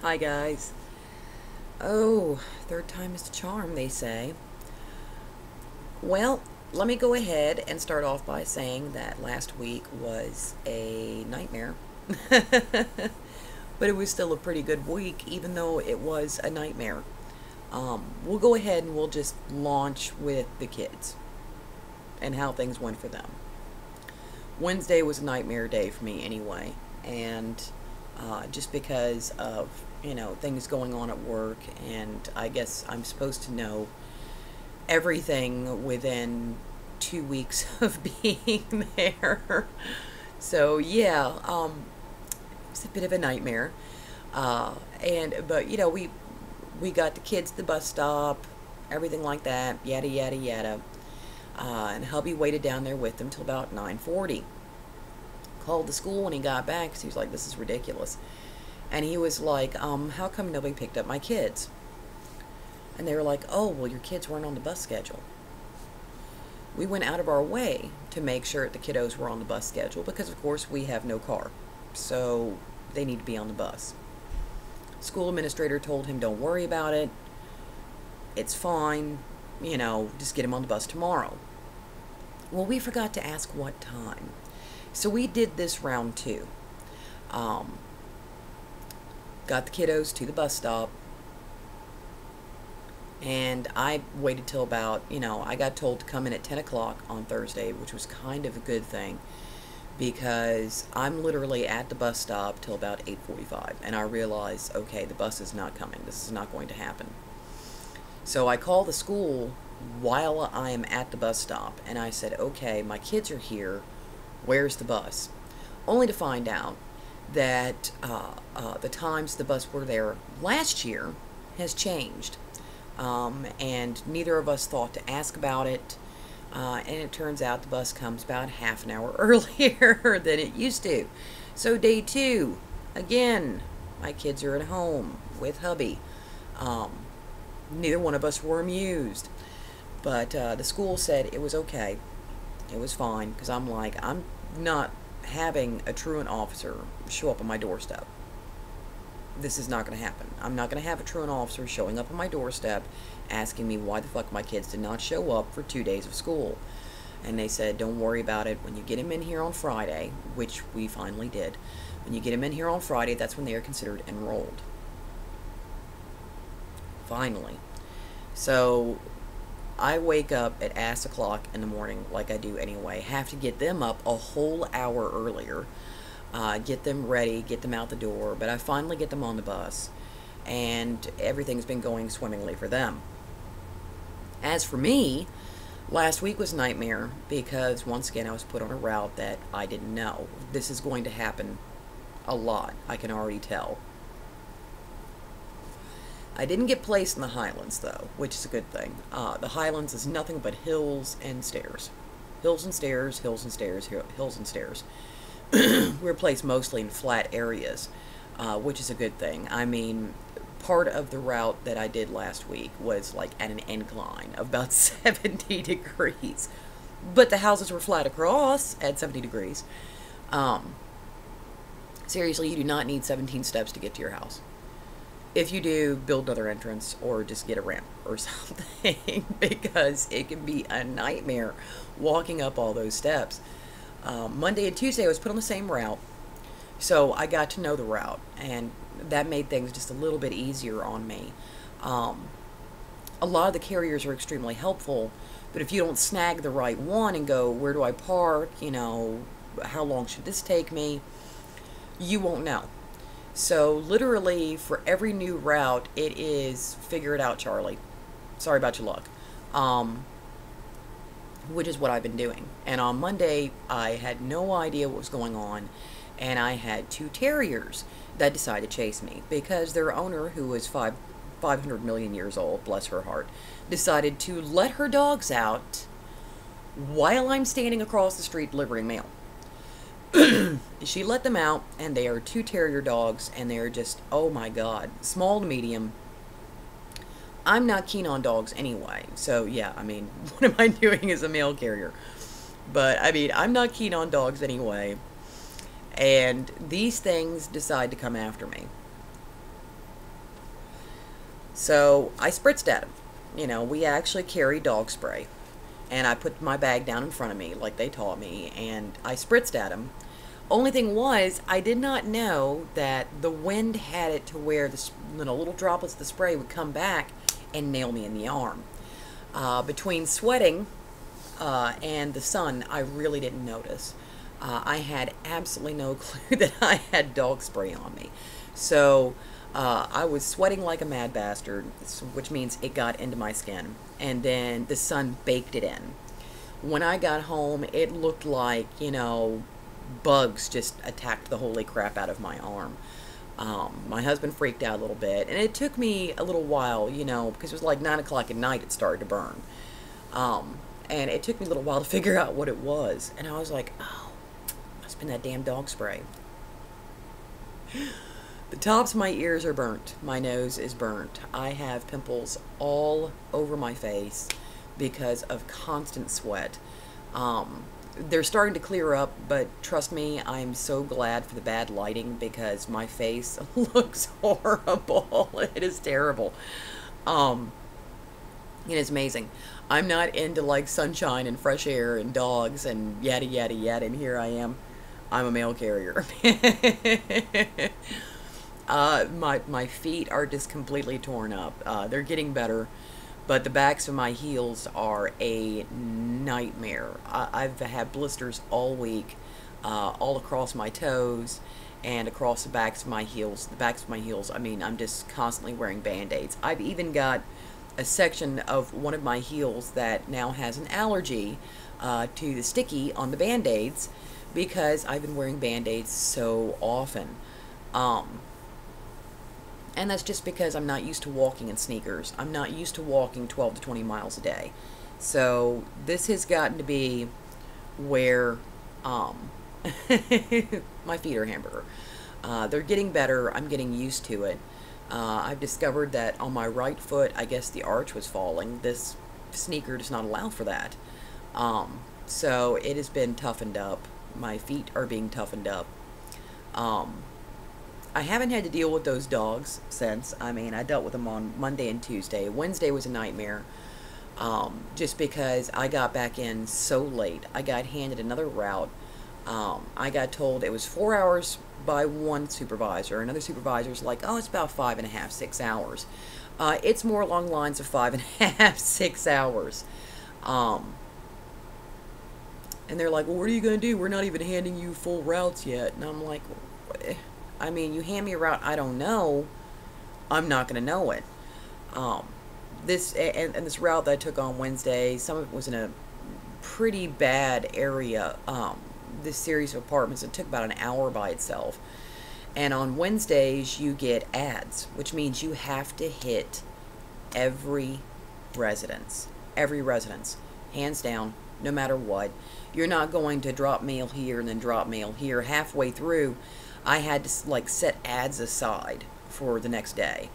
Hi guys. Oh, third time is the charm, they say. Well, let me go ahead and start off by saying that last week was a nightmare. But it was still a pretty good week, even though it was a nightmare. We'll go ahead and we'll just launch with the kids and how things went for them. Wednesday was a nightmare day for me anyway, and just because of, things going on at work, and I guess I'm supposed to know everything within 2 weeks of being there. So yeah, it's a bit of a nightmare. But we got the kids to the bus stop, everything like that, yada yada yada. And hubby waited down there with them till about 9:40. Called the school when he got back because he was like, "This is ridiculous." And he was like, "How come nobody picked up my kids?" And they were like, "Oh, well, your kids weren't on the bus schedule." We went out of our way to make sure the kiddos were on the bus schedule because, of course, we have no car. So they need to be on the bus. School administrator told him, "Don't worry about it. It's fine. Just get him on the bus tomorrow." Well, we forgot to ask what time. So we did this round two. Got the kiddos to the bus stop. And I waited till about, I got told to come in at 10 o'clock on Thursday, which was kind of a good thing, because I'm literally at the bus stop till about 8:45, and I realized, okay, the bus is not coming. This is not going to happen. So I called the school while I am at the bus stop, and I said, okay, my kids are here. Where's the bus? Only to find out that the times the bus were there last year has changed. And neither of us thought to ask about it. And it turns out the bus comes about half an hour earlier than it used to. So day two, again, my kids are at home with hubby. Neither one of us were amused. But the school said it was okay. It was fine, because I'm like, I'm not having a truant officer show up on my doorstep. This is not going to happen. I'm not going to have a truant officer showing up on my doorstep asking me why the fuck my kids did not show up for 2 days of school. And they said, don't worry about it. When you get them in here on Friday, which we finally did, when you get them in here on Friday, that's when they are considered enrolled. Finally. So I wake up at ass o'clock in the morning like I do anyway. Have to get them up a whole hour earlier. Get them ready, get them out the door. But I finally get them on the bus. And everything's been going swimmingly for them. As for me, last week was a nightmare because once again I was put on a route that I didn't know. This is going to happen a lot, I can already tell. I didn't get placed in the Highlands though, which is a good thing. The Highlands is nothing but hills and stairs. Hills and stairs, hills and stairs, hills and stairs. We're placed mostly in flat areas, which is a good thing. I mean, part of the route that I did last week was like at an incline of about 70 degrees. But the houses were flat across at 70 degrees. Seriously, you do not need 17 steps to get to your house. If you do, build another entrance or just get a ramp or something, because it can be a nightmare walking up all those steps. Monday and Tuesday I was put on the same route, so I got to know the route, and that made things just a little bit easier on me. A lot of the carriers are extremely helpful, but if you don't snag the right one and go, where do I park, how long should this take me, you won't know. So literally for every new route, it is figure it out, Charlie. Sorry about your luck. Which is what I've been doing. And on Monday, I had no idea what was going on, and I had two terriers that decided to chase me because their owner, who was 500 million years old, bless her heart, decided to let her dogs out while I'm standing across the street delivering mail. She let them out, and they are two terrier dogs, and they're just, oh my god, small to medium. I'm not keen on dogs anyway, so yeah, I mean, what am I doing as a mail carrier? But, I mean, I'm not keen on dogs anyway, and these things decide to come after me. So I spritzed at him. You know, we actually carry dog spray. And I put my bag down in front of me like they taught me, and I spritzed at him. Only thing was, I did not know that the wind had it to where the little droplets of the spray would come back and nail me in the arm. Between sweating and the sun, I really didn't notice. I had absolutely no clue that I had dog spray on me. So I was sweating like a mad bastard, which means it got into my skin. And then the sun baked it in. When I got home, it looked like, you know, bugs just attacked the holy crap out of my arm. My husband freaked out a little bit, and it took me a little while, you know, because it was like 9 o'clock at night it started to burn. And it took me a little while to figure out what it was. And I was like, oh, must have been that damn dog spray. The tops of my ears are burnt. My nose is burnt. I have pimples all over my face because of constant sweat. They're starting to clear up, but trust me, I'm so glad for the bad lighting because my face looks horrible. It is terrible. It is amazing. I'm not into like sunshine and fresh air and dogs and yada yada yada, and here I am. I'm a mail carrier. My feet are just completely torn up. They're getting better, but the backs of my heels are a nightmare. I've had blisters all week, all across my toes and across the backs of my heels. The backs of my heels, I mean, I'm just constantly wearing Band-Aids. I've even got a section of one of my heels that now has an allergy to the sticky on the Band-Aids because I've been wearing Band-Aids so often. And that's just because I'm not used to walking in sneakers. I'm not used to walking 12 to 20 miles a day. So this has gotten to be where my feet are hamburger. They're getting better. I'm getting used to it. I've discovered that on my right foot, I guess the arch was falling. This sneaker does not allow for that. So it has been toughened up. My feet are being toughened up. I haven't had to deal with those dogs since. I mean, I dealt with them on Monday and Tuesday. Wednesday was a nightmare, just because I got back in so late. I got handed another route. I got told it was 4 hours by one supervisor. Another supervisor's like, oh, it's about 5.5, 6 hours. It's more along the lines of 5.5, 6 hours. And they're like, well, what are you going to do? We're not even handing you full routes yet. And I'm like, I mean, you hand me a route I don't know, I'm not going to know it. This route that I took on Wednesday, some of it was in a pretty bad area. This series of apartments, it took about an hour by itself. And on Wednesdays, you get ads, which means you have to hit every residence. Every residence. Hands down, no matter what. You're not going to drop mail here and then drop mail here. Halfway through, I had to like set ads aside for the next day,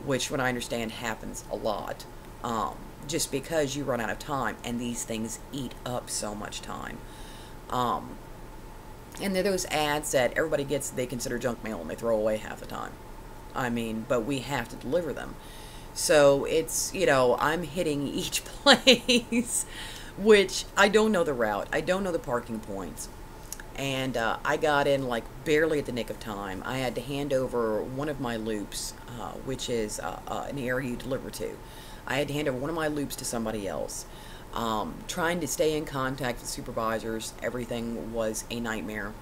which what I understand happens a lot, just because you run out of time, and these things eat up so much time. And they're those ads that everybody gets, they consider junk mail and they throw away half the time. I mean, but we have to deliver them. So it's, you know, I'm hitting each place, which I don't know the route. I don't know the parking points. And I got in like barely at the nick of time. I had to hand over one of my loops, which is an area you deliver to. I had to hand over one of my loops to somebody else. Trying to stay in contact with supervisors, everything was a nightmare.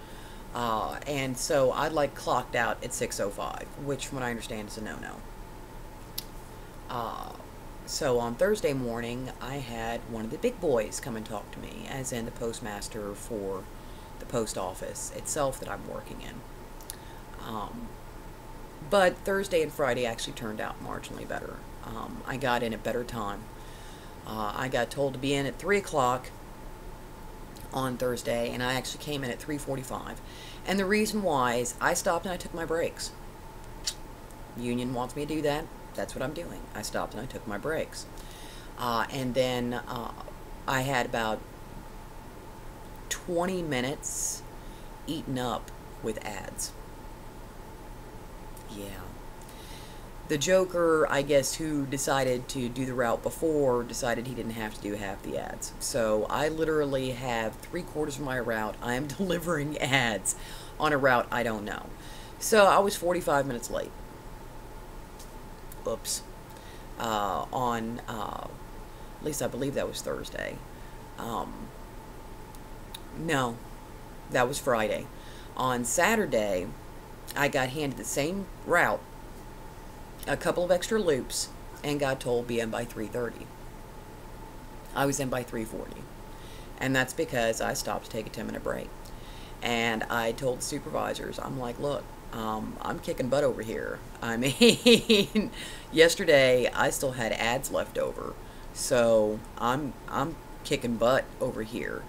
And so I like clocked out at 6:05, which from what I understand is a no-no. So on Thursday morning, I had one of the big boys come and talk to me, as in the postmaster for the post office itself that I'm working in. But Thursday and Friday actually turned out marginally better. I got in at better time. I got told to be in at 3 o'clock on Thursday, and I actually came in at 3:45. And the reason why is I stopped and I took my breaks. Union wants me to do that. That's what I'm doing. I stopped and I took my breaks. And then I had about 20 minutes eaten up with ads. Yeah. The joker, I guess, who decided to do the route before, decided he didn't have to do half the ads. So I literally have 3/4 of my route. I am delivering ads on a route I don't know. So I was 45 minutes late. Oops. At least I believe that was Thursday. No, that was Friday. On Saturday, I got handed the same route, a couple of extra loops, and got told be in by 3:30. I was in by 3:40. And that's because I stopped to take a 10-minute break. And I told the supervisors, I'm like, look, I'm kicking butt over here. I mean, yesterday I still had ads left over. So I'm kicking butt over here.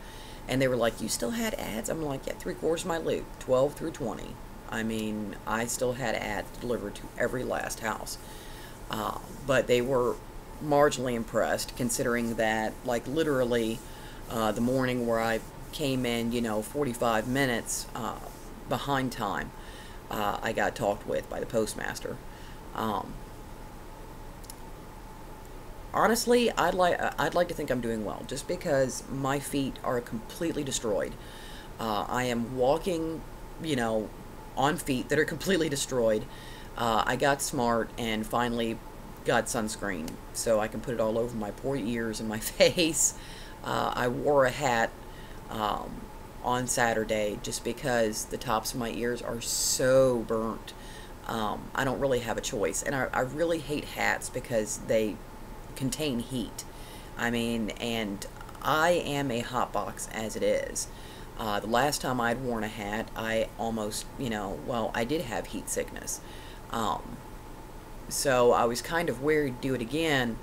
And they were like, you still had ads? I'm like, yeah, 3/4 of my loop, 12 through 20. I mean, I still had ads delivered to every last house. But they were marginally impressed, considering that, like, literally the morning where I came in, 45 minutes behind time, I got talked with by the postmaster. Honestly, I'd like to think I'm doing well, just because my feet are completely destroyed. I am walking, on feet that are completely destroyed. I got smart and finally got sunscreen so I can put it all over my poor ears and my face. I wore a hat on Saturday just because the tops of my ears are so burnt. I don't really have a choice, and I really hate hats because they contain heat. I mean, and I am a hot box as it is. The last time I'd worn a hat, I almost, I did have heat sickness. So I was kind of weird to do it again,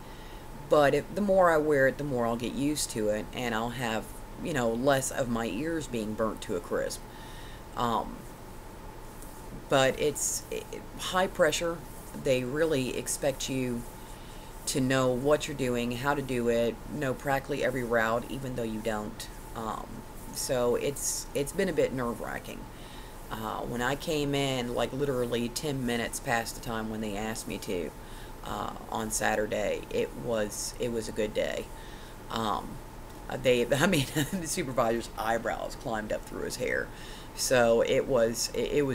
but the more I wear it, the more I'll get used to it, and I'll have, less of my ears being burnt to a crisp. But it's high pressure. They really expect you to know what you're doing, how to do it, know practically every route, even though you don't. So it's been a bit nerve-wracking. When I came in, like literally 10 minutes past the time when they asked me to, on Saturday, it was a good day. The supervisor's eyebrows climbed up through his hair. So it was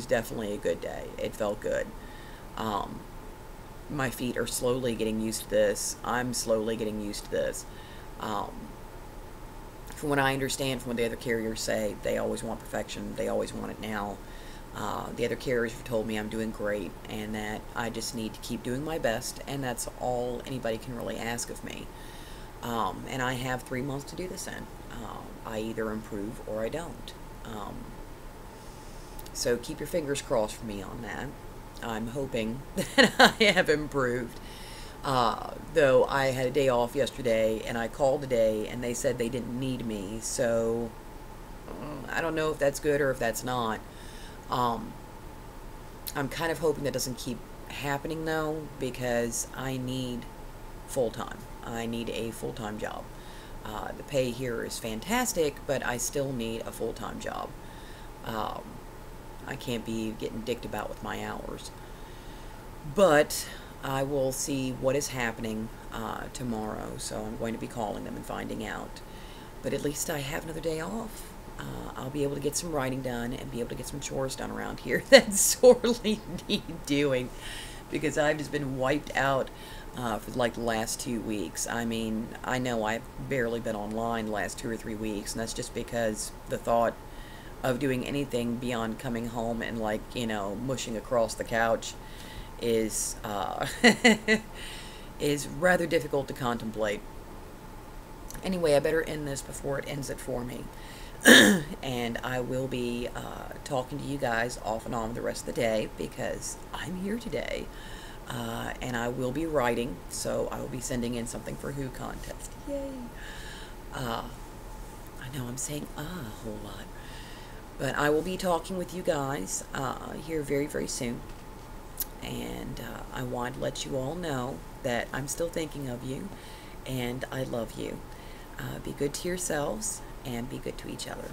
definitely a good day. It felt good. My feet are slowly getting used to this. I'm slowly getting used to this. From what I understand from what the other carriers say, they always want perfection. They always want it now. The other carriers have told me I'm doing great and that I just need to keep doing my best, and that's all anybody can really ask of me. And I have 3 months to do this in. I either improve or I don't. So keep your fingers crossed for me on that. I'm hoping that I have improved. Though I had a day off yesterday, and I called today, and they said they didn't need me. So I don't know if that's good or if that's not. I'm kind of hoping that doesn't keep happening, though, because I need full-time. I need a full-time job. The pay here is fantastic, but I still need a full-time job. I can't be getting dicked about with my hours. But I will see what is happening tomorrow, so I'm going to be calling them and finding out. But at least I have another day off. I'll be able to get some writing done and be able to get some chores done around here that sorely need doing, because I've just been wiped out for like the last 2 weeks. I mean, I know I've barely been online the last 2 or 3 weeks, and that's just because the thought of doing anything beyond coming home and, like, mushing across the couch is is rather difficult to contemplate. Anyway, I better end this before it ends it for me. And I will be talking to you guys off and on the rest of the day, because I'm here today. And I will be writing, so I will be sending in something for Who contest. Yay! I know I'm saying a whole lot. But I will be talking with you guys here very, very soon. And I want to let you all know that I'm still thinking of you, and I love you. Be good to yourselves, and be good to each other.